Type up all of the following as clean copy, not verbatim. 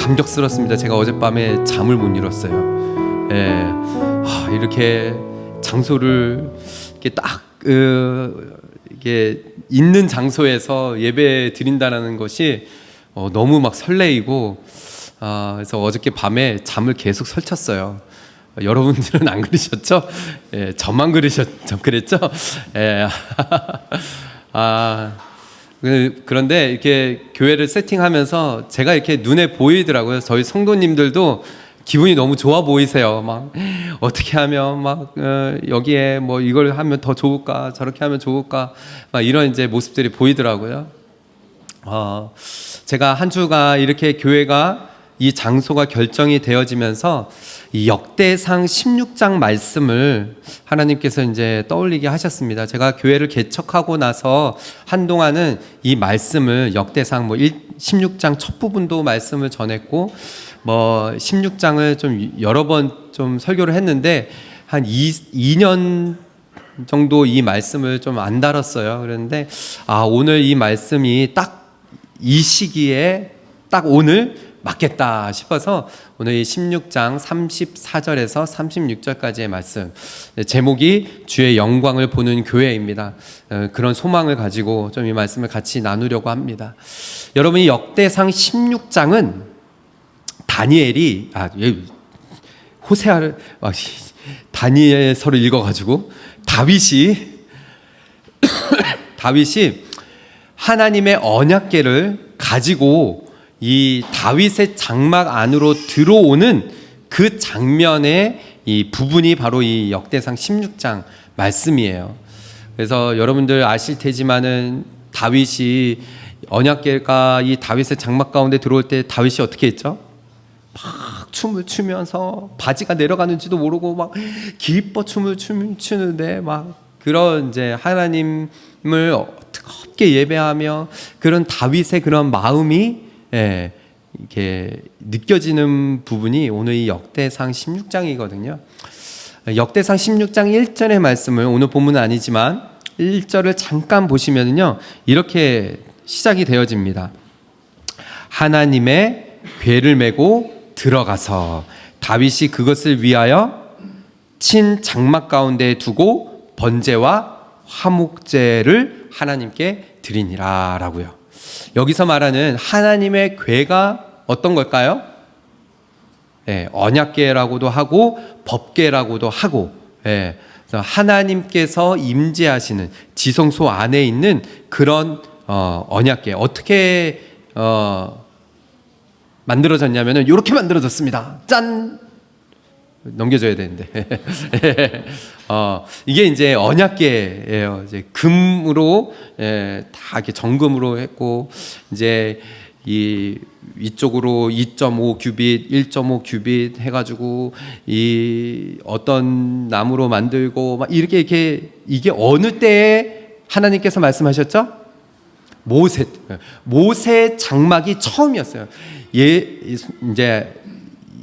감격스럽습니다. 제가 어젯밤에 잠을 못 이뤘어요. 예, 이렇게 장소를 이렇게 딱 이게 있는 장소에서 예배 드린다는 것이 너무 막 설레이고, 그래서 어저께 밤에 잠을 계속 설쳤어요. 여러분들은 안 그러셨죠? 예, 저만 그랬죠? 예. 그런데 이렇게 교회를 세팅하면서 제가 이렇게 눈에 보이더라고요. 저희 성도님들도 기분이 너무 좋아 보이세요. 막 어떻게 하면 막 여기에 뭐 이걸 하면 더 좋을까, 저렇게 하면 좋을까, 막 이런 이제 모습들이 보이더라고요. 제가 한 주가 이렇게 교회가 이 장소가 결정이 되어지면서 이 역대상 16장 말씀을 하나님께서 이제 떠올리게 하셨습니다. 제가 교회를 개척하고 나서 한동안은 이 말씀을 역대상 16장 첫 부분도 말씀을 전했고 16장을 좀 여러 번 좀 설교를 했는데 한 2년 정도 이 말씀을 좀 안 다뤘어요. 그런데 오늘 이 말씀이 딱 이 시기에 딱 오늘 맞겠다 싶어서 오늘 이 16장 34절에서 36절까지의 말씀, 제목이 주의 영광을 보는 교회입니다. 그런 소망을 가지고 좀 이 말씀을 같이 나누려고 합니다. 여러분, 이 역대상 16장은 다니엘이 호세아를 다니엘서를 읽어가지고 다윗이 하나님의 언약궤를 가지고 이 다윗의 장막 안으로 들어오는 그 장면의 이 부분이 바로 이 역대상 16장 말씀이에요. 그래서 여러분들 아실 테지만은 다윗이 언약궤가 이 다윗의 장막 가운데 들어올 때 다윗이 어떻게 했죠? 막 춤을 추면서 바지가 내려가는지도 모르고 막 기뻐 춤을 추는데 막 그런 이제 하나님을 뜨겁게 예배하며 그런 다윗의 그런 마음이 이렇게 느껴지는 부분이 오늘 이 역대상 16장이거든요. 역대상 16장 1절의 말씀을 오늘 본문은 아니지만 1절을 잠깐 보시면요, 이렇게 시작이 되어집니다. 하나님의 궤를 메고 들어가서 다윗이 그것을 위하여 친 장막 가운데 두고 번제와 화목제를 하나님께 드리니라 라고요. 여기서 말하는 하나님의 궤가 어떤 걸까요? 언약궤라고도 하고 법궤라고도 하고, 하나님께서 임재하시는 지성소 안에 있는 그런 언약궤. 어떻게 만들어졌냐면은 이렇게 만들어졌습니다. 짠! 넘겨줘야 되는데. 이게 이제 언약궤예요. 이제 금으로 다 이렇게 정금으로 했고, 이제 이쪽으로 2.5 규빗, 1.5 규빗 해가지고 이 어떤 나무로 만들고 막 이렇게 이게 어느 때에 하나님께서 말씀하셨죠? 모세 장막이 처음이었어요. 이제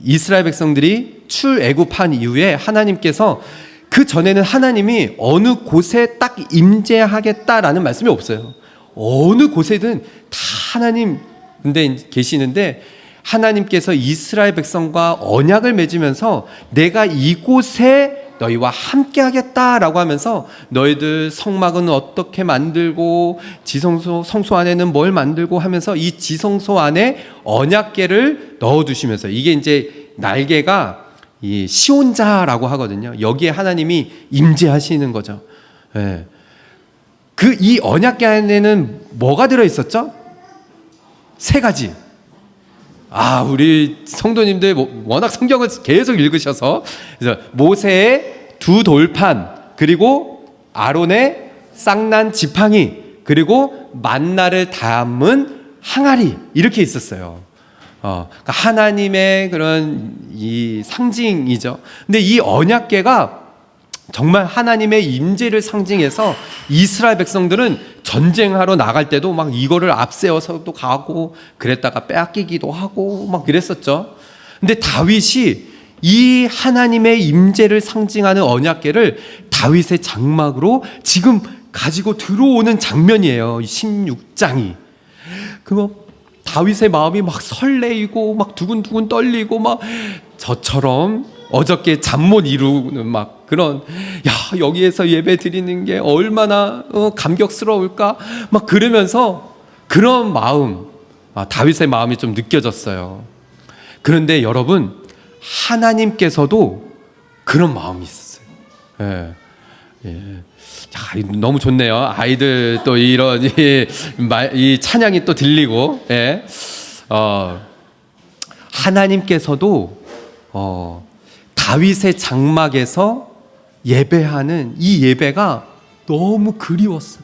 이스라엘 백성들이 출애굽한 이후에 하나님께서, 그 전에는 하나님이 어느 곳에 딱 임재하겠다라는 말씀이 없어요. 어느 곳에든 다 하나님 근데 계시는데, 하나님께서 이스라엘 백성과 언약을 맺으면서 내가 이곳에 너희와 함께 하겠다라고 하면서 너희들 성막은 어떻게 만들고 성소 안에는 뭘 만들고 하면서 이 지성소 안에 언약궤를 넣어두시면서, 이게 이제 날개가 이 시온자라고 하거든요. 여기에 하나님이 임재하시는 거죠. 그 이 언약궤 안에는 뭐가 들어있었죠? 3가지. 우리 성도님들 워낙 성경을 계속 읽으셔서, 그래서 모세의 2 돌판, 그리고 아론의 쌍난 지팡이, 그리고 만나를 담은 항아리, 이렇게 있었어요. 그러니까 하나님의 그런 이 상징이죠. 근데 이 언약궤가 정말 하나님의 임재를 상징해서 이스라엘 백성들은 전쟁하러 나갈 때도 막 이거를 앞세워서도 가고 그랬다가 빼앗기기도 하고 막 그랬었죠. 근데 다윗이 이 하나님의 임재를 상징하는 언약궤를 다윗의 장막으로 지금 가지고 들어오는 장면이에요. 16장이. 그거 다윗의 마음이 막 설레이고 막 두근두근 떨리고 막 저처럼 어저께 잠 못 이루는 막 그런, 야, 여기에서 예배 드리는 게 얼마나 감격스러울까 막 그러면서 그런 마음, 다윗의 마음이 좀 느껴졌어요. 그런데 여러분, 하나님께서도 그런 마음이 있었어요. 예. 예. 야, 너무 좋네요. 아이들 또 이런 이 찬양이 또 들리고, 예. 하나님께서도 다윗의 장막에서 예배하는 이 예배가 너무 그리웠어요.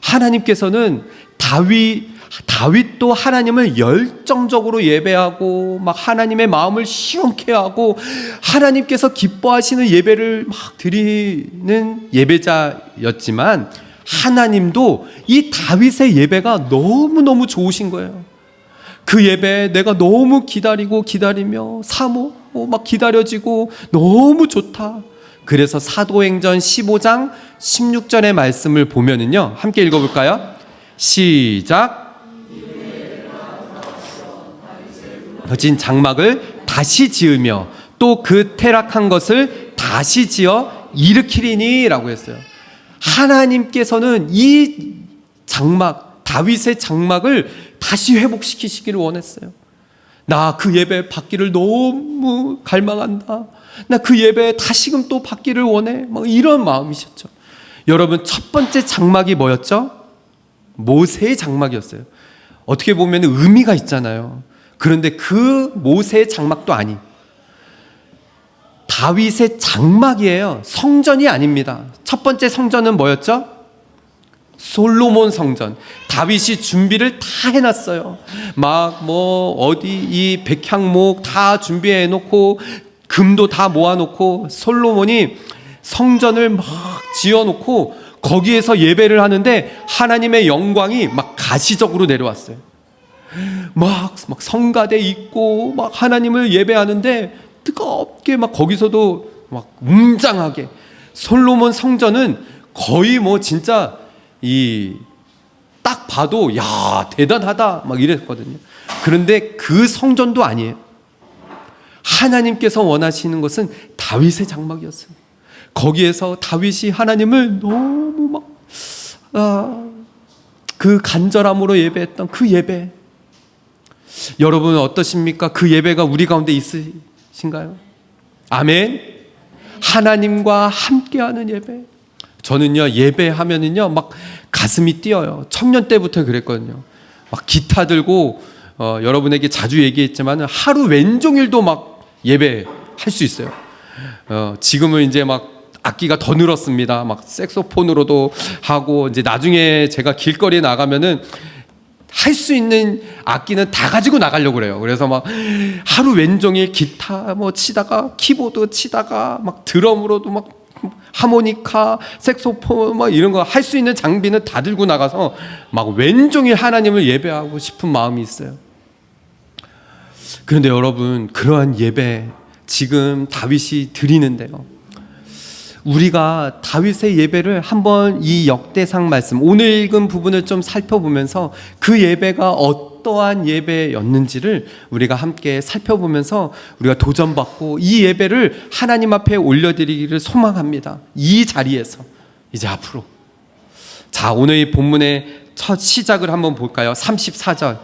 하나님께서는 다윗도 하나님을 열정적으로 예배하고 막 하나님의 마음을 시원케 하고 하나님께서 기뻐하시는 예배를 막 드리는 예배자였지만 하나님도 이 다윗의 예배가 너무너무 좋으신 거예요. 그 예배 내가 너무 기다리며 사모하고 막 기다려지고 너무 좋다. 그래서 사도행전 15장 16절의 말씀을 보면은요, 함께 읽어볼까요? 시작. 진 장막을 다시 지으며 또 그 퇴락한 것을 다시 지어 일으키리니 라고 했어요. 하나님께서는 이 장막, 다윗의 장막을 다시 회복시키시기를 원했어요. 나 그 예배 받기를 너무 갈망한다. 나 그 예배 다시금 또 받기를 원해. 막 이런 마음이셨죠. 여러분, 첫 번째 장막이 뭐였죠? 모세의 장막이었어요. 어떻게 보면 의미가 있잖아요. 그런데 그 모세의 장막도 아니, 다윗의 장막이에요. 성전이 아닙니다. 첫 번째 성전은 뭐였죠? 솔로몬 성전. 다윗이 준비를 다 해놨어요. 막 어디 이 백향목 다 준비해 놓고 금도 다 모아놓고 솔로몬이 성전을 막 지어놓고 거기에서 예배를 하는데 하나님의 영광이 막 가시적으로 내려왔어요. 막 성가대 있고 막 하나님을 예배하는데 뜨겁게 막 거기서도 막 웅장하게 솔로몬 성전은 거의 진짜 딱 봐도 야 대단하다 막 이랬거든요. 그런데 그 성전도 아니에요. 하나님께서 원하시는 것은 다윗의 장막이었어요. 거기에서 다윗이 하나님을 너무 그 간절함으로 예배했던 그 예배. 여러분 어떠십니까? 그 예배가 우리 가운데 있으신가요? 아멘. 하나님과 함께하는 예배. 저는요, 예배하면은요 막 가슴이 뛰어요. 청년 때부터 그랬거든요. 막 기타 들고 여러분에게 자주 얘기했지만 하루 왼종일도 막 예배할 수 있어요. 지금은 이제 막 악기가 더 늘었습니다. 막 색소폰으로도 하고 이제 나중에 제가 길거리에 나가면은 할 수 있는 악기는 다 가지고 나가려고 그래요. 그래서 막 하루 왼종일 기타 치다가 키보드 치다가 막 드럼으로도 막 하모니카, 색소폰 막 이런 거 할 수 있는 장비는 다 들고 나가서 막 왼종일 하나님을 예배하고 싶은 마음이 있어요. 그런데 여러분, 그러한 예배 지금 다윗이 드리는데요, 우리가 다윗의 예배를 한번 이 역대상 말씀, 오늘 읽은 부분을 좀 살펴보면서 그 예배가 어떠한 예배였는지를 우리가 함께 살펴보면서 우리가 도전받고 이 예배를 하나님 앞에 올려드리기를 소망합니다. 이 자리에서 이제 앞으로. 자, 오늘 이 본문의 첫 시작을 한번 볼까요? 34절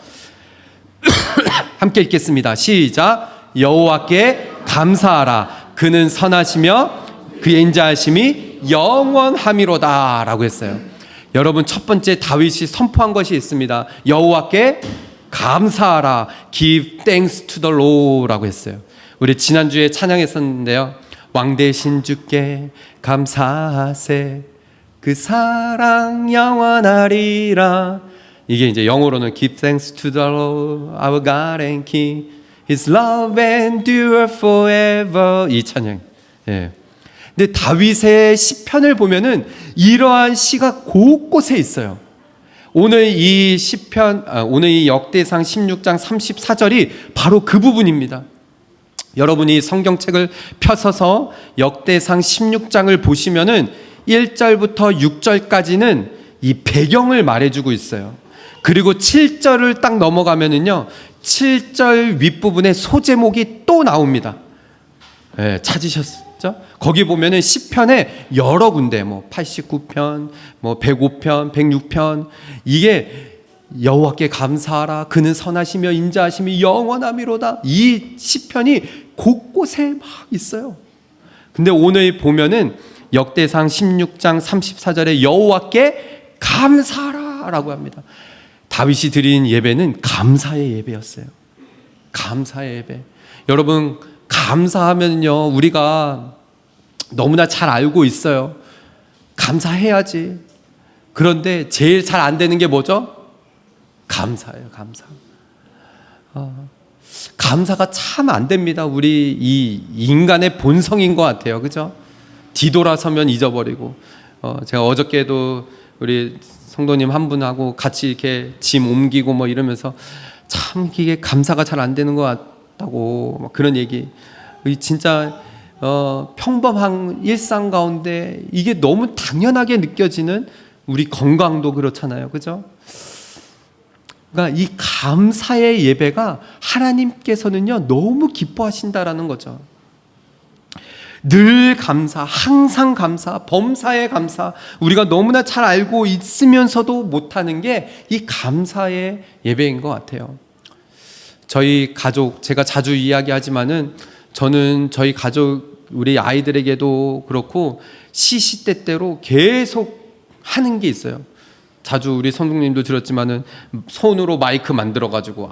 함께 읽겠습니다. 시작. 여호와께 감사하라. 그는 선하시며 그의 인자하심이 영원함이로다 라고 했어요. 여러분, 첫 번째 다윗이 선포한 것이 있습니다. 여호와께 감사하라. Give thanks to the Lord 라고 했어요. 우리 지난주에 찬양했었는데요, 왕 대신 주께 감사하세, 그 사랑 영원하리라. 이게 이제 영어로는 Give thanks to the Lord our God and King, His love endure forever. 이 찬양. 예. 근데 다윗의 시편을 보면은 이러한 시가 곳곳에 있어요. 오늘 이 시편, 오늘 이 역대상 16장 34절이 바로 그 부분입니다. 여러분이 성경책을 펴서서 역대상 16장을 보시면은 1절부터 6절까지는 이 배경을 말해주고 있어요. 그리고 7절을 딱 넘어가면은요, 7절 윗부분에 소제목이 또 나옵니다. 네, 찾으셨죠? 거기 보면은 시편에 여러 군데, 뭐 89편, 뭐 105편, 106편, 이게 여호와께 감사하라, 그는 선하시며 인자하심이 영원하미로다. 이 시편이 곳곳에 막 있어요. 근데 오늘 보면은 역대상 16장 34절에 여호와께 감사하라라고 합니다. 다윗이 드린 예배는 감사의 예배였어요. 감사의 예배. 여러분, 감사하면요, 우리가 너무나 잘 알고 있어요. 감사해야지. 그런데 제일 잘 안 되는 게 뭐죠? 감사예요, 감사. 감사가 참 안 됩니다. 우리 이 인간의 본성인 것 같아요. 그죠? 뒤돌아서면 잊어버리고. 제가 어저께도 우리 성도님 한 분하고 같이 이렇게 짐 옮기고 뭐 이러면서 참 이게 감사가 잘 안 되는 것 같다고 막 그런 얘기. 진짜 평범한 일상 가운데 이게 너무 당연하게 느껴지는 우리 건강도 그렇잖아요. 그죠? 그러니까 이 감사의 예배가 하나님께서는요, 너무 기뻐하신다라는 거죠. 늘 감사, 항상 감사, 범사에 감사. 우리가 너무나 잘 알고 있으면서도 못하는 게 이 감사의 예배인 것 같아요. 저희 가족, 제가 자주 이야기하지만은 저는 저희 가족, 우리 아이들에게도 그렇고 시시때때로 계속 하는 게 있어요. 자주 우리 성도님도 들었지만은 손으로 마이크 만들어가지고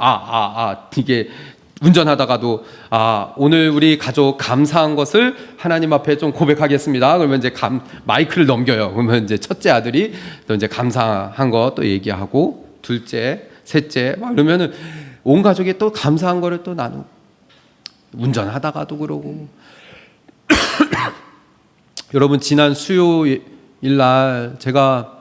이게 운전하다가도 오늘 우리 가족 감사한 것을 하나님 앞에 좀 고백하겠습니다. 그러면 이제 마이크를 넘겨요. 그러면 이제 첫째 아들이 또 이제 감사한 거 또 얘기하고, 둘째, 셋째 막 이러면은 온 가족이 또 감사한 거를 또 나누고, 운전하다가도 그러고. 여러분, 지난 수요일 날 제가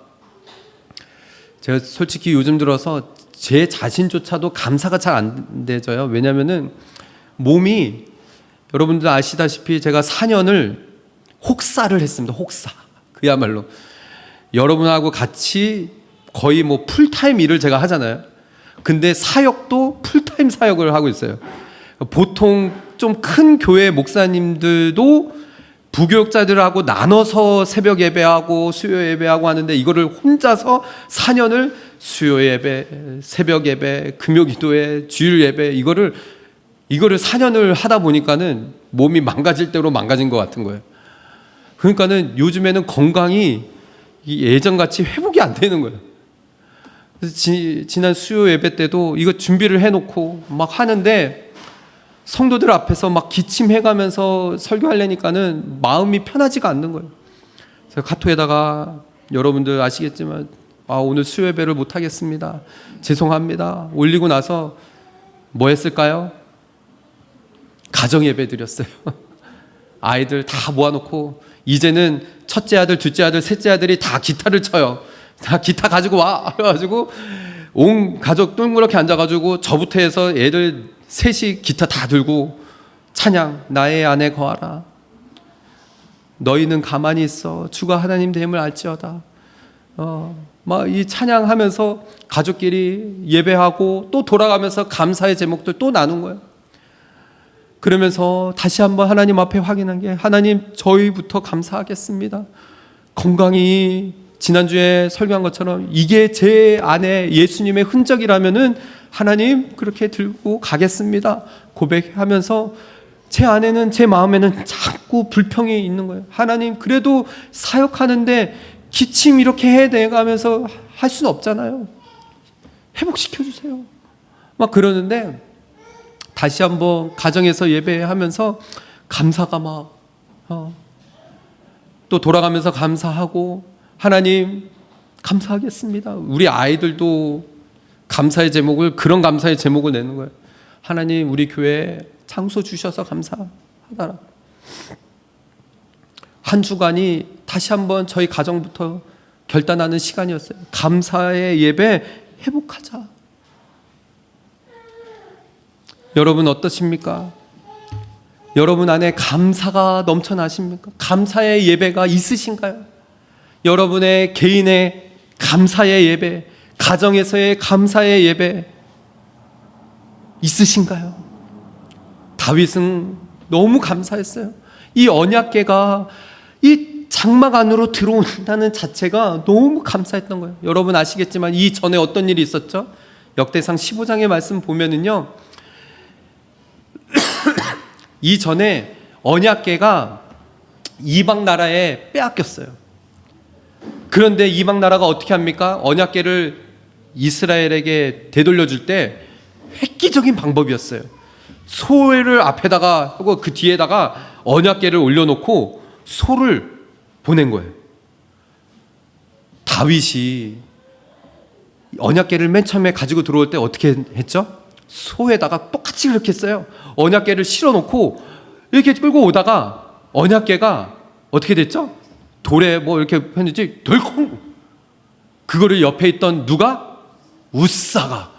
솔직히 요즘 들어서 제 자신조차도 감사가 잘 안 되져요. 왜냐면은 몸이, 여러분들 아시다시피 제가 4년을 혹사를 했습니다. 혹사. 그야말로 여러분하고 같이 거의 뭐 풀타임 일을 제가 하잖아요. 근데 사역도 풀타임 사역을 하고 있어요. 보통 좀 큰 교회 목사님들도 부교육자들하고 나눠서 새벽 예배하고 수요 예배하고 하는데, 이거를 혼자서 4년을 수요 예배, 새벽 예배, 금요 기도회, 주일 예배, 이거를 4년을 하다 보니까는 몸이 망가질 대로 망가진 것 같은 거예요. 그러니까는 요즘에는 건강이 예전같이 회복이 안 되는 거예요. 그래서 지난 수요 예배 때도 이거 준비를 해놓고 막 하는데, 성도들 앞에서 막 기침해가면서 설교하려니까는 마음이 편하지가 않는 거예요. 그래서 카톡에다가 여러분들 아시겠지만 오늘 수요 예배를 못 하겠습니다. 죄송합니다. 올리고 나서 뭐 했을까요? 가정 예배 드렸어요. 아이들 다 모아놓고 이제는 첫째 아들, 둘째 아들, 셋째 아들이 다 기타를 쳐요. 다 기타 가지고 와. 그래가지고 온 가족 둥그렇게 앉아가지고 저부터 해서 애들 셋이 기타 다 들고 찬양, 나의 안에 거하라, 너희는 가만히 있어, 주가 하나님 됨을 알지어다. 막 이 찬양하면서 가족끼리 예배하고 또 돌아가면서 감사의 제목들 또 나눈 거예요. 그러면서 다시 한번 하나님 앞에 확인한 게, 하나님 저희부터 감사하겠습니다. 건강이 지난주에 설교한 것처럼 이게 제 안에 예수님의 흔적이라면은 하나님 그렇게 들고 가겠습니다. 고백하면서 제 안에는, 제 마음에는 자꾸 불평이 있는 거예요. 하나님 그래도 사역하는데 기침 이렇게 해내가면서 할 수는 없잖아요. 회복시켜주세요. 막 그러는데 다시 한번 가정에서 예배하면서 감사가 막 또 돌아가면서 감사하고, 하나님 감사하겠습니다. 우리 아이들도 감사의 제목을, 그런 감사의 제목을 내는 거예요. 하나님 우리 교회에 장소 주셔서 감사하다라. 한 주간이 다시 한번 저희 가정부터 결단하는 시간이었어요. 감사의 예배 회복하자. 여러분 어떠십니까? 여러분 안에 감사가 넘쳐나십니까? 감사의 예배가 있으신가요? 여러분의 개인의 감사의 예배, 가정에서의 감사의 예배 있으신가요? 다윗은 너무 감사했어요. 이 언약궤가 이 장막 안으로 들어온다는 자체가 너무 감사했던 거예요. 여러분 아시겠지만 이 전에 어떤 일이 있었죠? 역대상 15장의 말씀 보면은요, 이 전에 언약궤가 이방 나라에 빼앗겼어요. 그런데 이방 나라가 어떻게 합니까? 언약궤를 이스라엘에게 되돌려줄 때 획기적인 방법이었어요. 소를 앞에다가 하고 그 뒤에다가 언약궤를 올려놓고 소를 보낸 거예요. 다윗이 언약궤를 맨 처음에 가지고 들어올 때 어떻게 했죠? 소에다가 똑같이 그렇게 했어요. 언약궤를 실어놓고 이렇게 끌고 오다가 언약궤가 어떻게 됐죠? 돌에 뭐 이렇게 했는지 덜컹, 그거를 옆에 있던 누가? 우사가,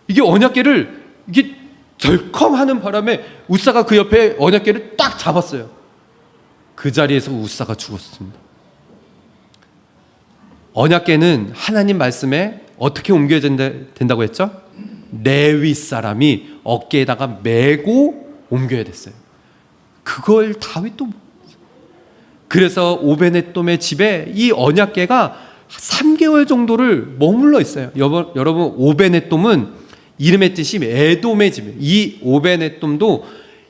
이게 언약궤를 이게 덜컹 하는 바람에 우사가 그 옆에 언약궤를 딱 잡았어요. 그 자리에서 우사가 죽었습니다. 언약궤는 하나님 말씀에 어떻게 옮겨야 된다고 했죠? 레위 사람이 어깨에다가 메고 옮겨야 됐어요. 그걸 다윗도, 그래서 오베네돔의 집에 이 언약궤가 3개월 정도를 머물러 있어요. 여러분 오베네돔은 이름의 뜻이 에돔의 집이에요. 이 오베네돔도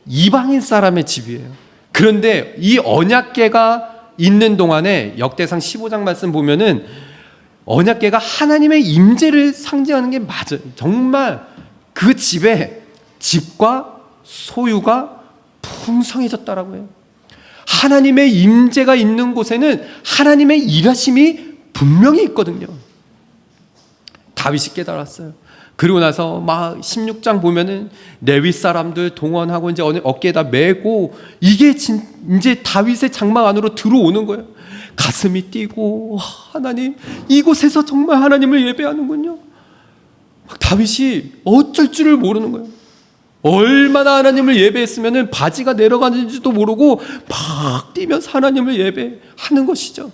이방인 사람의 집이에요. 그런데 이 언약궤가 있는 동안에 역대상 15장 말씀 보면은 언약궤가 하나님의 임재를 상징하는 게 맞아요. 정말 그 집과 소유가 풍성해졌다라고 해요. 하나님의 임재가 있는 곳에는 하나님의 일하심이 분명히 있거든요. 다윗이 깨달았어요. 그리고 나서 막 16장 보면은 레위 사람들 동원하고 이제 어깨에다 메고 이게 이제 다윗의 장막 안으로 들어오는 거예요. 가슴이 뛰고, 하나님, 이곳에서 정말 하나님을 예배하는군요. 다윗이 어쩔 줄을 모르는 거예요. 얼마나 하나님을 예배했으면 바지가 내려가는지도 모르고 막 뛰면서 하나님을 예배하는 것이죠.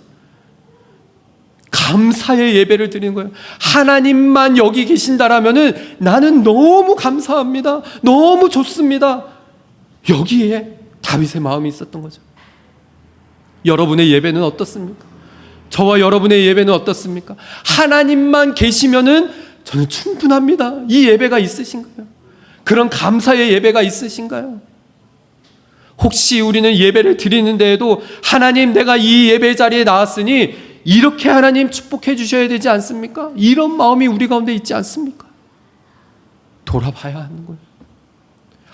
감사의 예배를 드리는 거예요. 하나님만 여기 계신다라면은 나는 너무 감사합니다. 너무 좋습니다. 여기에 다윗의 마음이 있었던 거죠. 여러분의 예배는 어떻습니까? 저와 여러분의 예배는 어떻습니까? 하나님만 계시면은 저는 충분합니다. 이 예배가 있으신가요? 그런 감사의 예배가 있으신가요? 혹시 우리는 예배를 드리는 데에도 하나님, 내가 이 예배 자리에 나왔으니 이렇게 하나님 축복해 주셔야 되지 않습니까? 이런 마음이 우리 가운데 있지 않습니까? 돌아봐야 하는 거예요.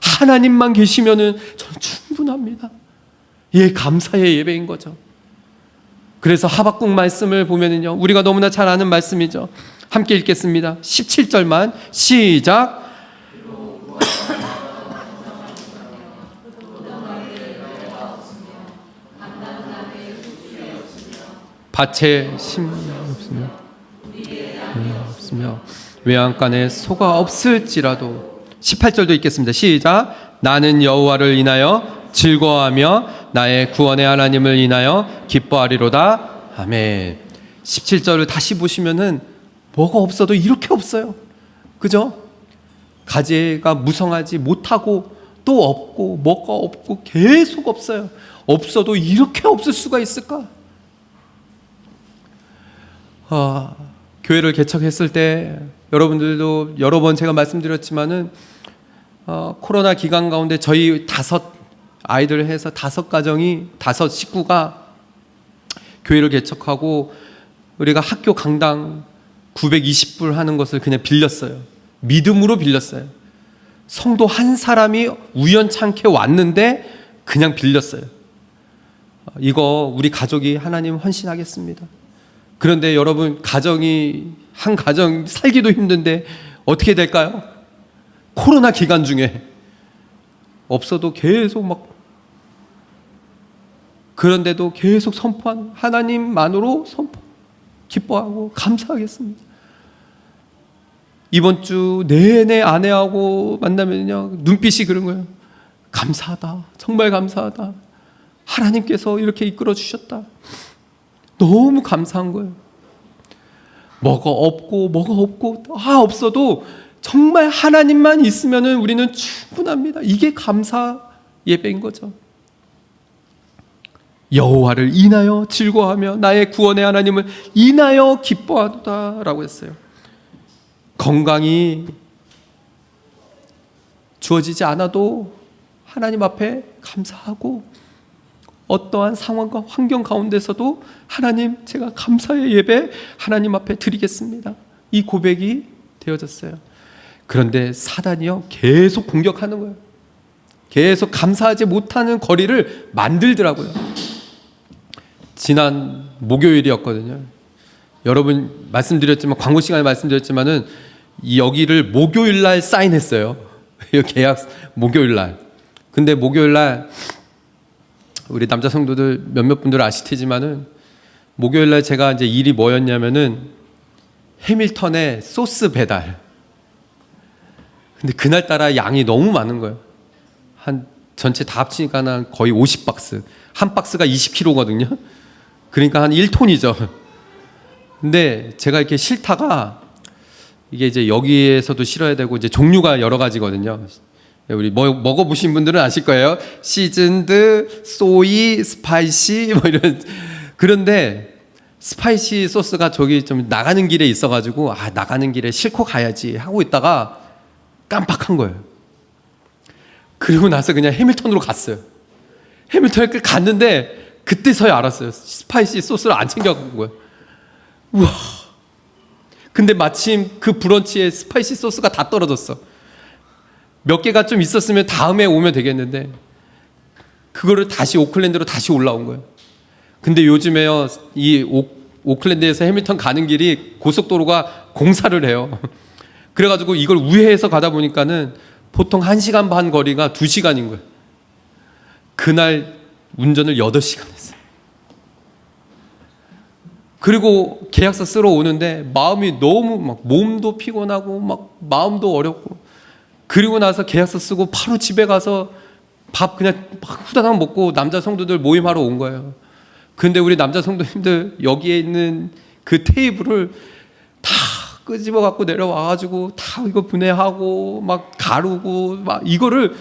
하나님만 계시면은 저는 충분합니다. 예, 감사의 예배인 거죠. 그래서 하박국 말씀을 보면은요, 우리가 너무나 잘 아는 말씀이죠. 함께 읽겠습니다. 17절만 시작. 밭에 심이 없으며 외양간에 소가 없을지라도. 18절도 읽겠습니다. 시작. 나는 여호와를 인하여 즐거워하며 나의 구원의 하나님을 인하여 기뻐하리로다. 아멘. 17절을 다시 보시면은 뭐가 없어도 이렇게 없어요. 그죠? 가지가 무성하지 못하고 또 없고 뭐가 없고 계속 없어요. 없어도 이렇게 없을 수가 있을까? 교회를 개척했을 때 여러분들도 여러 번 제가 말씀드렸지만은 코로나 기간 가운데 저희 5 아이들을 해서 5 가정이 5 식구가 교회를 개척하고 우리가 학교 강당 920불 하는 것을 그냥 빌렸어요. 믿음으로 빌렸어요. 성도 한 사람이 우연찮게 왔는데 그냥 빌렸어요. 이거 우리 가족이 하나님 헌신하겠습니다. 그런데 여러분, 한 가정 살기도 힘든데 어떻게 될까요? 코로나 기간 중에 없어도 계속 막, 그런데도 계속 선포한 하나님만으로 기뻐하고 감사하겠습니다. 이번 주 내내 아내하고 만나면요, 눈빛이 그런 거예요. 감사하다. 정말 감사하다. 하나님께서 이렇게 이끌어 주셨다. 너무 감사한 거예요. 뭐가 없고 없어도 정말 하나님만 있으면은 우리는 충분합니다. 이게 감사 예배인 거죠. 여호와를 인하여 즐거워하며 나의 구원의 하나님을 인하여 기뻐하도다라고 했어요. 건강이 주어지지 않아도 하나님 앞에 감사하고, 어떠한 상황과 환경 가운데서도 하나님, 제가 감사의 예배 하나님 앞에 드리겠습니다. 이 고백이 되어졌어요. 그런데 사단이요, 계속 공격하는 거예요. 계속 감사하지 못하는 거리를 만들더라고요. 지난 목요일이었거든요. 여러분 말씀드렸지만, 광고 시간에 말씀드렸지만은 여기를 목요일 날 사인했어요. 계약 목요일 날. 근데 목요일 날 우리 남자 성도들 몇몇 분들 아시겠지만은 목요일 날 제가 이제 일이 뭐였냐면은 해밀턴의 소스 배달. 근데 그날따라 양이 너무 많은 거예요. 한 전체 다 합치니까 한 거의 50박스. 한 박스가 20kg거든요. 그러니까 한 1톤이죠. 근데 제가 이렇게 실타가 이게 이제 여기에서도 실어야 되고 이제 종류가 여러 가지거든요. 우리 먹어보신 분들은 아실 거예요. 시즌드, 소이, 스파이시 뭐 이런. 그런데 스파이시 소스가 저기 좀 나가는 길에 있어가지고 나가는 길에 싣고 가야지 하고 있다가 깜빡한 거예요. 그리고 나서 그냥 해밀턴으로 갔어요. 해밀턴에 갔는데 그때서야 알았어요. 스파이시 소스를 안 챙겨간 거예요. 우와. 근데 마침 그 브런치에 스파이시 소스가 다 떨어졌어. 몇 개가 좀 있었으면 다음에 오면 되겠는데 그거를 다시 오클랜드로 다시 올라온 거예요. 근데 요즘에요, 이 오클랜드에서 해밀턴 가는 길이 고속도로가 공사를 해요. 그래가지고 이걸 우회해서 가다 보니까는 보통 1시간 반 거리가 2시간인 거예요. 그날 운전을 8시간 했어요. 그리고 계약서 쓰러 오는데 마음이 너무 막 몸도 피곤하고 막 마음도 어렵고, 그리고 나서 계약서 쓰고 바로 집에 가서 밥 그냥 막 후다닥 먹고 남자 성도들 모임하러 온 거예요. 근데 우리 남자 성도님들 여기에 있는 그 테이블을 다 끄집어 갖고 내려와가지고 다 이거 분해하고 막 가루고 막 이거를,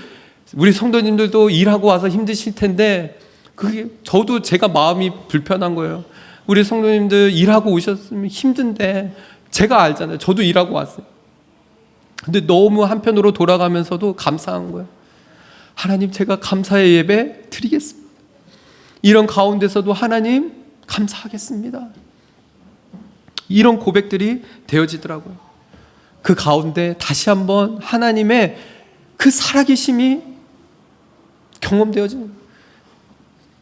우리 성도님들도 일하고 와서 힘드실 텐데 그게 저도 제가 마음이 불편한 거예요. 우리 성도님들 일하고 오셨으면 힘든데 제가 알잖아요. 저도 일하고 왔어요. 근데 너무 한편으로 돌아가면서도 감사한 거예요. 하나님, 제가 감사의 예배 드리겠습니다. 이런 가운데서도 하나님 감사하겠습니다. 이런 고백들이 되어지더라고요. 그 가운데 다시 한번 하나님의 그 살아계심이 경험되어지는 거예요.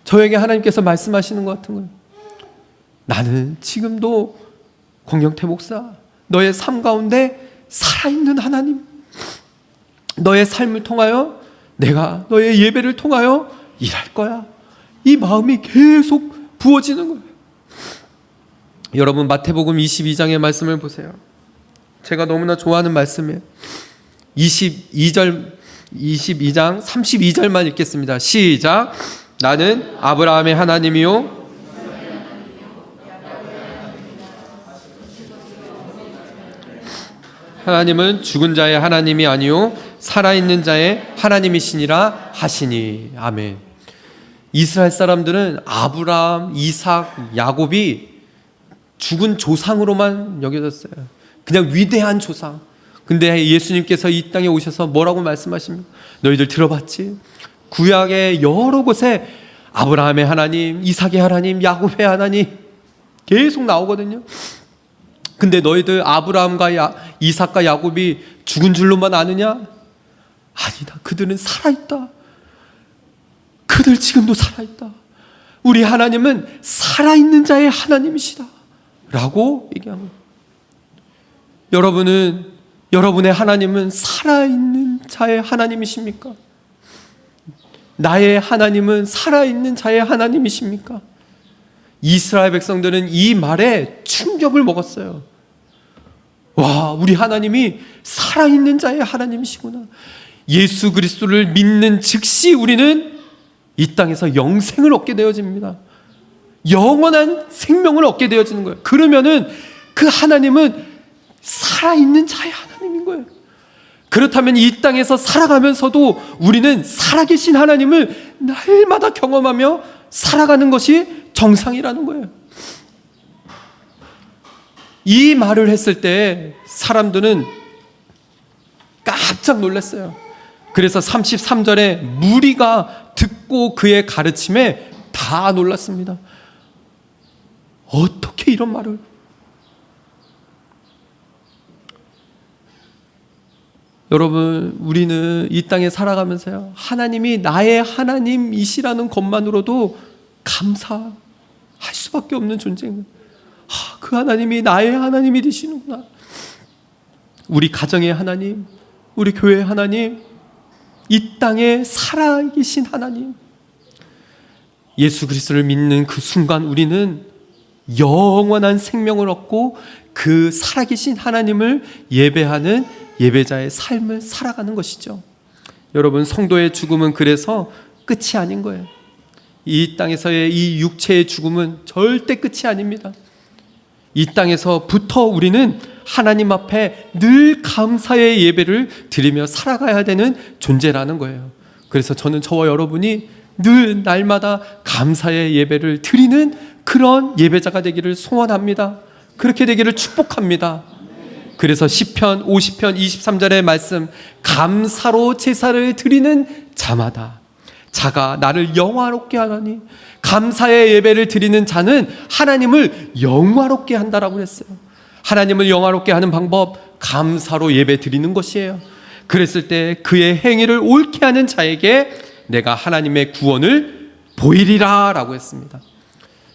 저에게 하나님께서 말씀하시는 것 같은 거예요. 나는 지금도 권경태 목사, 너의 삶 가운데 살아있는 하나님, 너의 삶을 통하여 내가 너의 예배를 통하여 일할 거야. 이 마음이 계속 부어지는 거예요. 여러분, 마태복음 22장의 말씀을 보세요. 제가 너무나 좋아하는 말씀이에요. 22장 32절만 읽겠습니다. 시작. 나는 아브라함의 하나님이요 하나님은 죽은 자의 하나님이 아니요 살아있는 자의 하나님이시니라 하시니. 아멘. 이스라엘 사람들은 아브라함, 이삭, 야곱이 죽은 조상으로만 여겨졌어요. 그냥 위대한 조상. 근데 예수님께서 이 땅에 오셔서 뭐라고 말씀하십니까? 너희들 들어봤지? 구약의 여러 곳에 아브라함의 하나님, 이삭의 하나님, 야곱의 하나님 계속 나오거든요. 근데 너희들 아브라함과 이삭과 야곱이 죽은 줄로만 아느냐? 아니다. 그들은 살아있다. 그들 지금도 살아있다. 우리 하나님은 살아있는 자의 하나님이시다 라고 얘기합니다. 여러분의 하나님은 살아있는 자의 하나님이십니까? 나의 하나님은 살아있는 자의 하나님이십니까? 이스라엘 백성들은 이 말에 충격을 먹었어요. 와, 우리 하나님이 살아있는 자의 하나님이시구나. 예수 그리스도를 믿는 즉시 우리는 이 땅에서 영생을 얻게 되어집니다. 영원한 생명을 얻게 되어지는 거예요. 그러면은 그 하나님은 살아있는 자의 하나님인 거예요. 그렇다면 이 땅에서 살아가면서도 우리는 살아계신 하나님을 날마다 경험하며 살아가는 것이 정상이라는 거예요. 이 말을 했을 때 사람들은 깜짝 놀랐어요. 그래서 33절에 무리가 듣고 그의 가르침에 다 놀랐습니다. 어떻게 이런 말을? 여러분, 우리는 이 땅에 살아가면서요, 하나님이 나의 하나님이시라는 것만으로도 감사할 수밖에 없는 존재인 거예요. 그 하나님이 나의 하나님이 되시는구나. 우리 가정의 하나님, 우리 교회의 하나님, 이 땅에 살아계신 하나님, 예수 그리스도를 믿는 그 순간 우리는 영원한 생명을 얻고 그 살아계신 하나님을 예배하는 예배자의 삶을 살아가는 것이죠. 여러분, 성도의 죽음은 그래서 끝이 아닌 거예요. 이 땅에서의 이 육체의 죽음은 절대 끝이 아닙니다. 이 땅에서부터 우리는 하나님 앞에 늘 감사의 예배를 드리며 살아가야 되는 존재라는 거예요. 그래서 저는 저와 여러분이 늘 날마다 감사의 예배를 드리는 그런 예배자가 되기를 소원합니다. 그렇게 되기를 축복합니다. 그래서 시편 50편 23절의 말씀, 감사로 제사를 드리는 자마다 자가 나를 영화롭게 하나니, 감사의 예배를 드리는 자는 하나님을 영화롭게 한다라고 했어요. 하나님을 영화롭게 하는 방법, 감사로 예배 드리는 것이에요. 그랬을 때 그의 행위를 옳게 하는 자에게 내가 하나님의 구원을 보이리라 라고 했습니다.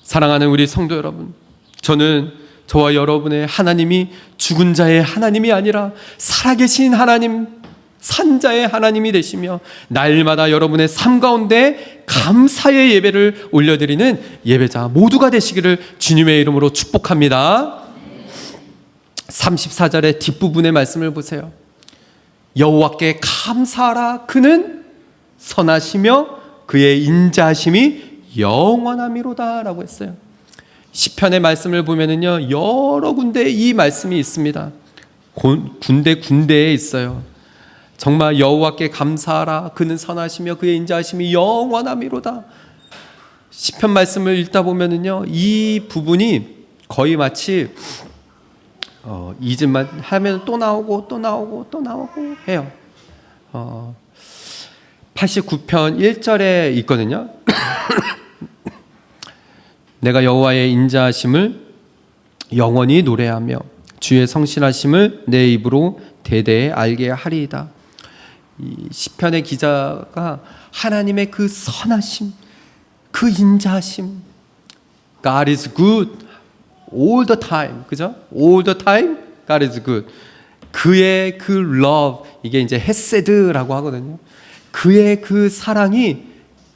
사랑하는 우리 성도 여러분, 저는 저와 여러분의 하나님이 죽은 자의 하나님이 아니라 살아계신 하나님, 산자의 하나님이 되시며 날마다 여러분의 삶 가운데 감사의 예배를 올려드리는 예배자 모두가 되시기를 주님의 이름으로 축복합니다. 34절의 뒷부분의 말씀을 보세요. 여호와께 감사하라. 그는 선하시며 그의 인자하심이 영원함이로다 라고 했어요. 시편의 말씀을 보면은요, 여러 군데 이 말씀이 있습니다. 군데에 있어요. 정말 여호와께 감사하라. 그는 선하시며 그의 인자하심이 영원함이로다. 시편 말씀을 읽다 보면은요, 이 부분이 거의 마치 잊음만 하면 또 나오고 해요. 89편 1절에 있거든요. 내가 여호와의 인자하심을 영원히 노래하며 주의 성실하심을 내 입으로 대대에 알게 하리이다. 이 시편의 기자가 하나님의 그 선하심, 그 인자하심, God is good all the time, 그죠? All the time, God is good. 그의 그 love, 이게 이제 헤세드라고 하거든요. 그의 그 사랑이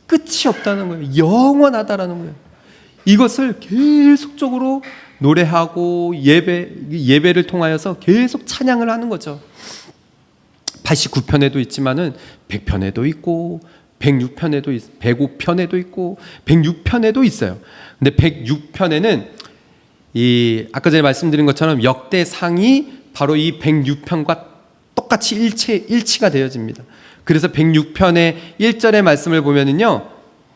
끝이 없다는 거예요. 영원하다라는 거예요. 이것을 계속적으로 노래하고 예배를 통하여서 계속 찬양을 하는 거죠. 89편에도 있지만은 100편에도 있고 106편에도 105편에도 있고 106편에도 있어요. 근데 106편에는 이 아까 전에 말씀드린 것처럼 역대상이 바로 이 106편과 똑같이 일치가 되어집니다. 그래서 106편의 1절의 말씀을 보면은요,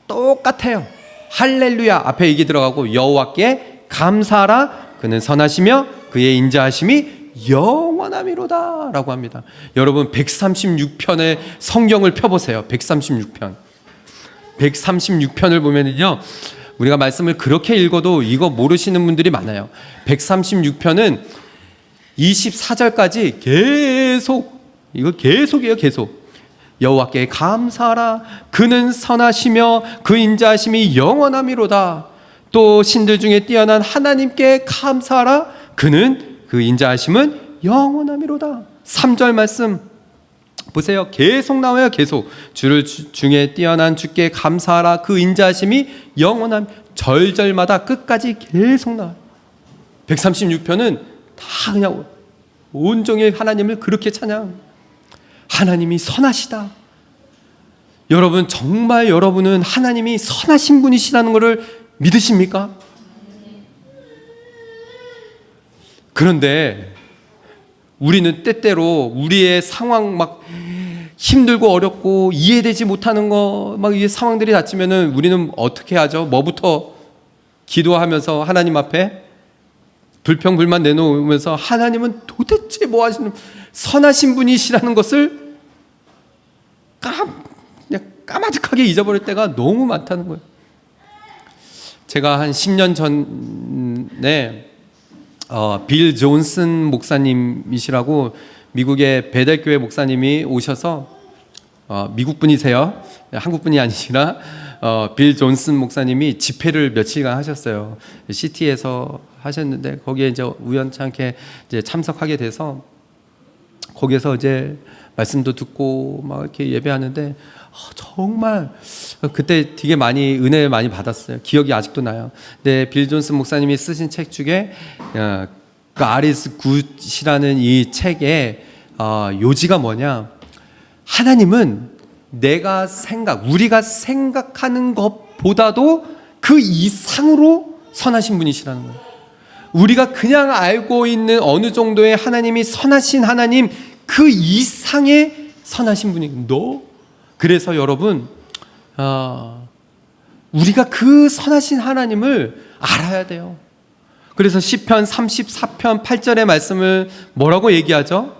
똑같아요. 할렐루야 앞에 이게 들어가고 여호와께 감사하라. 그는 선하시며 그의 인자하심이 영원함이로다 라고 합니다. 여러분, 136편의 성경을 펴보세요. 136편을 보면은요, 우리가 말씀을 그렇게 읽어도 이거 모르시는 분들이 많아요. 136편은 24절까지 계속이에요. 계속. 여호와께 감사하라. 그는 선하시며 그 인자하심이 영원함이로다. 또 신들 중에 뛰어난 하나님께 감사하라. 그는 그 인자하심은 영원함이로다. 3절 말씀 보세요. 계속 나와요. 계속. 주를 중에 뛰어난 주께 감사하라. 그 인자하심이 영원함. 절절마다 끝까지 계속 나와요. 136편은 다 그냥 온종일 하나님을 그렇게 찬양. 하나님이 선하시다. 여러분, 정말 여러분은 하나님이 선하신 분이시라는 것을 믿으십니까? 그런데 우리는 때때로 우리의 상황 막 힘들고 어렵고 이해되지 못하는 거 막 이 상황들이 닥치면은 우리는 어떻게 하죠? 뭐부터 기도하면서 하나님 앞에 불평불만 내놓으면서 하나님은 도대체 뭐 하시는 선하신 분이시라는 것을 그냥 까마득하게 잊어버릴 때가 너무 많다는 거예요. 제가 한 10년 전에 빌 존슨 목사님이시라고 미국의 베델교회 목사님이 오셔서 미국 분이세요. 한국 분이 아니시라 빌 존슨 목사님이 집회를 며칠간 하셨어요. 시티에서 하셨는데 거기에 이제 우연찮게 이제 참석하게 돼서 거기에서 이제 말씀도 듣고 막 이렇게 예배하는데 정말 그때 되게 많이 은혜 많이 받았어요. 기억이 아직도 나요. 근데 빌 존슨 목사님이 쓰신 책 중에 God is Good이라는 이 책의 요지가 뭐냐? 하나님은 우리가 생각하는 것보다도 그 이상으로 선하신 분이시라는 거예요. 우리가 그냥 알고 있는 어느 정도의 하나님이 선하신 하나님 그 이상의 선하신 분이 그래서 여러분 우리가 그 선하신 하나님을 알아야 돼요. 그래서 시편 34편 8절의 말씀을 뭐라고 얘기하죠?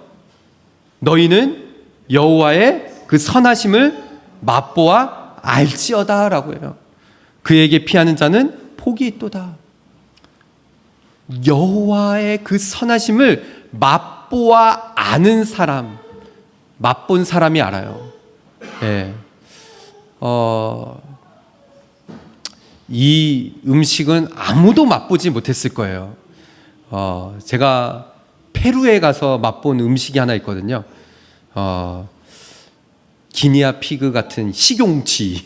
너희는 여호와의 그 선하심을 맛보아 알지어다 라고 해요. 그에게 피하는 자는 복이 있도다. 여호와의 그 선하심을 맛보아 아는 사람, 맛본 사람이 알아요. 네. 이 음식은 아무도 맛보지 못했을 거예요. 제가 페루에 가서 맛본 음식이 하나 있거든요. 기니아 피그 같은 식용쥐.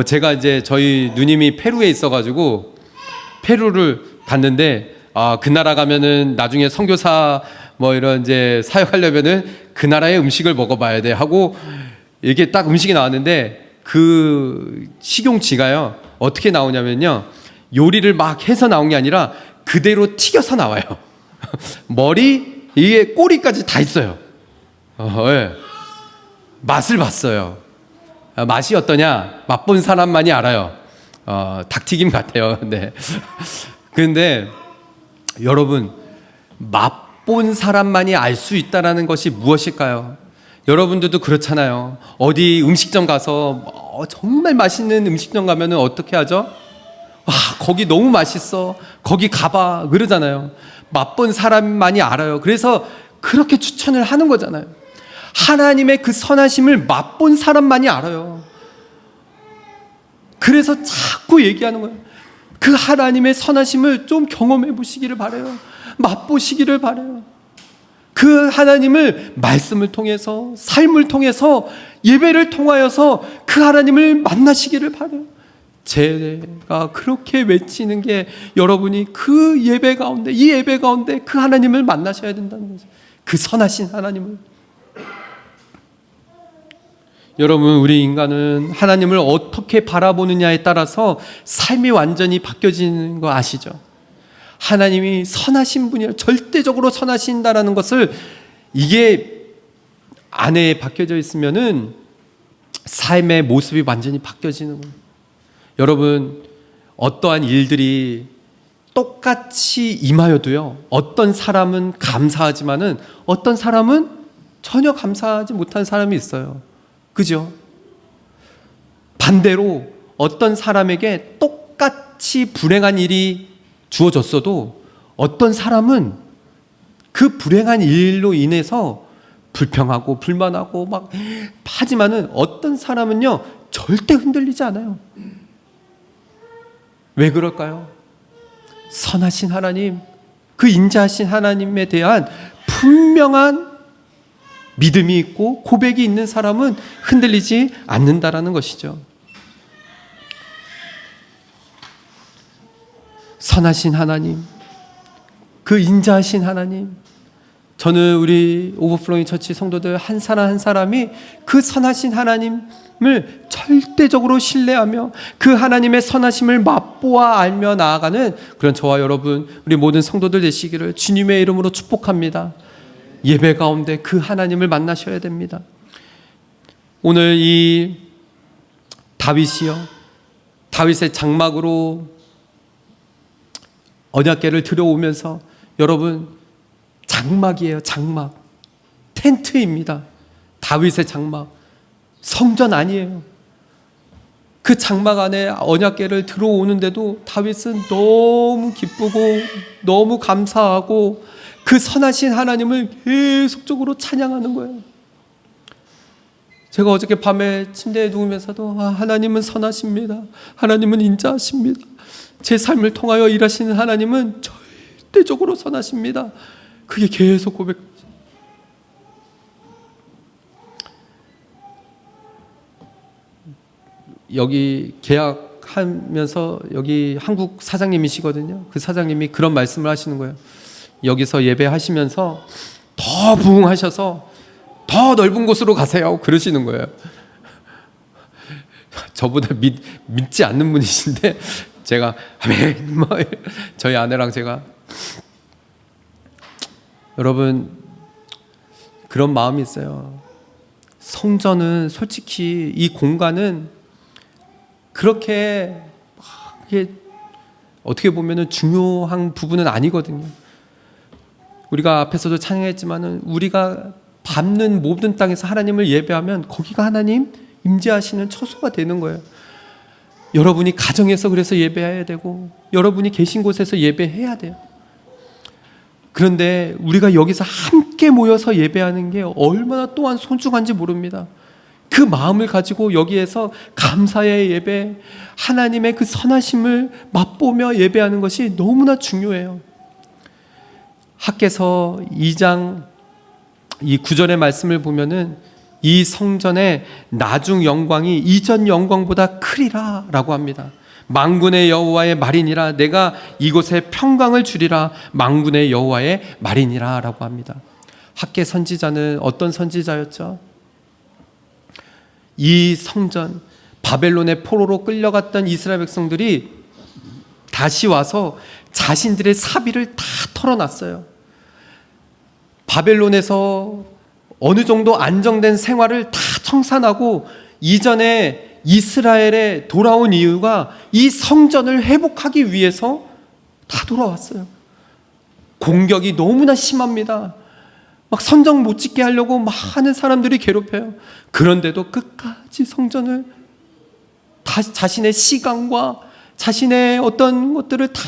제가 이제 저희 누님이 페루에 있어가지고 페루를 갔는데 그 나라 가면은 나중에 선교사 뭐 이런 이제 사역하려면은 그 나라의 음식을 먹어봐야 돼 하고 이게 딱 음식이 나왔는데 그 식용쥐가요 어떻게 나오냐면요 요리를 막 해서 나온 게 아니라 그대로 튀겨서 나와요. 머리 이게 꼬리까지 다 있어요. 네. 맛을 봤어요. 맛이 어떠냐? 맛본 사람만이 알아요. 닭튀김 같아요. 네. 그런데 여러분 맛본 사람만이 알 수 있다라는 것이 무엇일까요? 여러분들도 그렇잖아요. 어디 음식점 가서 정말 맛있는 음식점 가면은 어떻게 하죠? 거기 너무 맛있어. 거기 가봐. 그러잖아요. 맛본 사람만이 알아요. 그래서 그렇게 추천을 하는 거잖아요. 하나님의 그 선하심을 맛본 사람만이 알아요. 그래서 자꾸 얘기하는 거예요. 그 하나님의 선하심을 좀 경험해 보시기를 바라요. 맛보시기를 바라요. 그 하나님을 말씀을 통해서 삶을 통해서 예배를 통하여서 그 하나님을 만나시기를 바라요. 제가 그렇게 외치는 게 여러분이 그 예배 가운데 이 예배 가운데 그 하나님을 만나셔야 된다는 거죠. 그 선하신 하나님을. 여러분 우리 인간은 하나님을 어떻게 바라보느냐에 따라서 삶이 완전히 바뀌어지는 거 아시죠? 하나님이 선하신 분이라 절대적으로 선하신다라는 것을 이게 안에 박혀져 있으면은 삶의 모습이 완전히 바뀌어지는 거예요. 여러분 어떠한 일들이 똑같이 임하여도요 어떤 사람은 감사하지만은 어떤 사람은 전혀 감사하지 못한 사람이 있어요. 그죠? 반대로 어떤 사람에게 똑같이 불행한 일이 주어졌어도 어떤 사람은 그 불행한 일로 인해서 불평하고 불만하고 막 하지만은 어떤 사람은요 절대 흔들리지 않아요. 왜 그럴까요? 선하신 하나님, 그 인자하신 하나님에 대한 분명한 믿음이 있고 고백이 있는 사람은 흔들리지 않는다라는 것이죠. 선하신 하나님, 그 인자하신 하나님, 저는 우리 오버플로잉 처치 성도들 한 사람 한 사람이 그 선하신 하나님을 절대적으로 신뢰하며 그 하나님의 선하심을 맛보아 알며 나아가는 그런 저와 여러분, 우리 모든 성도들 되시기를 주님의 이름으로 축복합니다. 예배 가운데 그 하나님을 만나셔야 됩니다. 오늘 이 다윗이요, 다윗의 장막으로 언약궤를 들여오면서, 여러분, 장막이에요. 장막, 텐트입니다. 다윗의 장막, 성전 아니에요. 그 장막 안에 언약궤를 들어오는데도 다윗은 너무 기쁘고 너무 감사하고 그 선하신 하나님을 계속적으로 찬양하는 거예요. 제가 어저께 밤에 침대에 누우면서도 하나님은 선하십니다. 하나님은 인자하십니다. 제 삶을 통하여 일하시는 하나님은 절대적으로 선하십니다. 그게 계속 고백. 여기 계약하면서 여기 한국 사장님이시거든요. 그 사장님이 그런 말씀을 하시는 거예요. 여기서 예배하시면서 더 부흥하셔서 더 넓은 곳으로 가세요, 그러시는 거예요. 저보다 믿지 않는 분이신데 제가 아멘, 저희 아내랑 제가, 여러분, 그런 마음이 있어요. 성전은 솔직히 이 공간은 그렇게 이게 어떻게 보면은 중요한 부분은 아니거든요. 우리가 앞에서도 찬양했지만은 우리가 밟는 모든 땅에서 하나님을 예배하면 거기가 하나님 임재하시는 처소가 되는 거예요. 여러분이 가정에서 그래서 예배해야 되고 여러분이 계신 곳에서 예배해야 돼요. 그런데 우리가 여기서 함께 모여서 예배하는 게 얼마나 또한 소중한지 모릅니다. 그 마음을 가지고 여기에서 감사의 예배, 하나님의 그 선하심을 맛보며 예배하는 것이 너무나 중요해요. 학개서 2장 이 9절의 말씀을 보면은 이 성전의 나중 영광이 이전 영광보다 크리라 라고 합니다. 만군의 여호와의 말이니라, 내가 이곳에 평강을 주리라, 만군의 여호와의 말이니라 라고 합니다. 학개 선지자는 어떤 선지자였죠? 이 성전, 바벨론의 포로로 끌려갔던 이스라엘 백성들이 다시 와서 자신들의 사비를 다 털어놨어요. 바벨론에서 어느 정도 안정된 생활을 다 청산하고 이전에 이스라엘에 돌아온 이유가 이 성전을 회복하기 위해서 다 돌아왔어요. 공격이 너무나 심합니다. 막 선정 못 짓게 하려고 많은 사람들이 괴롭혀요. 그런데도 끝까지 성전을 자신의 시간과 자신의 어떤 것들을 다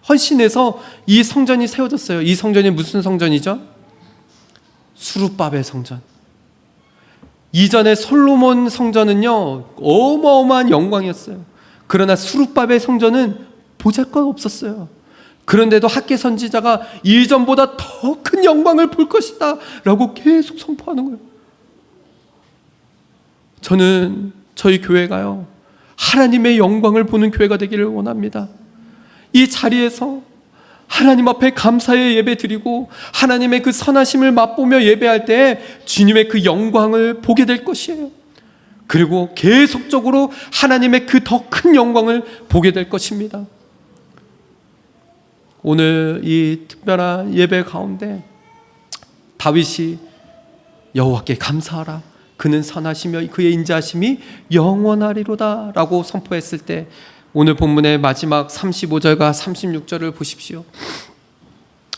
헌신해서 이 성전이 세워졌어요. 이 성전이 무슨 성전이죠? 수르바벨 성전. 이전에 솔로몬 성전은요 어마어마한 영광이었어요. 그러나 수르바벨 성전은 보잘것 없었어요. 그런데도 학개 선지자가 이전보다 더 큰 영광을 볼 것이다 라고 계속 선포하는 거예요. 저는 저희 교회가요 하나님의 영광을 보는 교회가 되기를 원합니다. 이 자리에서 하나님 앞에 감사의 예배 드리고 하나님의 그 선하심을 맛보며 예배할 때 주님의 그 영광을 보게 될 것이에요. 그리고 계속적으로 하나님의 그 더 큰 영광을 보게 될 것입니다. 오늘 이 특별한 예배 가운데 다윗이 여호와께 감사하라, 그는 선하시며 그의 인자하심이 영원하리로다 라고 선포했을 때 오늘 본문의 마지막 35절과 36절을 보십시오.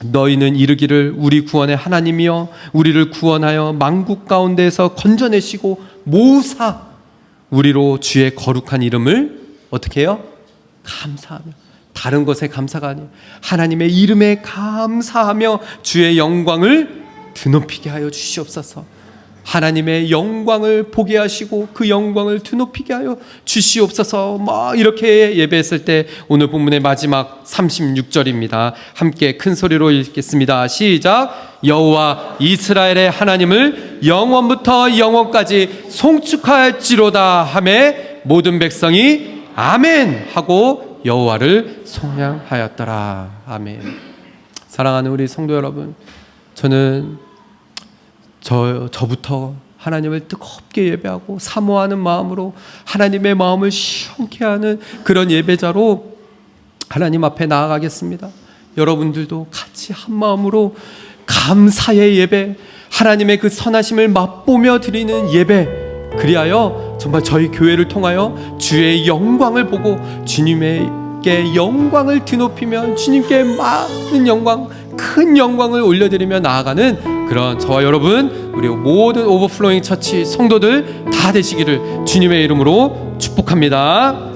너희는 이르기를 우리 구원의 하나님이여 우리를 구원하여 만국 가운데에서 건져내시고 모으사 우리로 주의 거룩한 이름을 어떻게 해요? 감사하며. 다른 것에 감사가 아니에요. 하나님의 이름에 감사하며 주의 영광을 드높이게 하여 주시옵소서. 하나님의 영광을 보게 하시고 그 영광을 드높이게 하여 주시옵소서. 막 이렇게 예배했을 때 오늘 본문의 마지막 36절입니다. 함께 큰 소리로 읽겠습니다. 시작. 여호와 이스라엘의 하나님을 영원부터 영원까지 송축할지로다 하매 모든 백성이 아멘 하고 여호와를颂扬하였더라. 아멘. 사랑하는 우리 성도 여러분, 저는 저부터 하나님을 뜨겁게 예배하고 사모하는 마음으로 하나님의 마음을 시원케 하는 그런 예배자로 하나님 앞에 나아가겠습니다. 여러분들도 같이 한 마음으로 감사의 예배, 하나님의 그 선하심을 맛보며 드리는 예배, 그리하여 정말 저희 교회를 통하여 주의 영광을 보고 주님께 영광을 드높이며 주님께 많은 영광, 큰 영광을 올려드리며 나아가는 그런 저와 여러분, 우리 모든 오버플로잉 처치 성도들 다 되시기를 주님의 이름으로 축복합니다.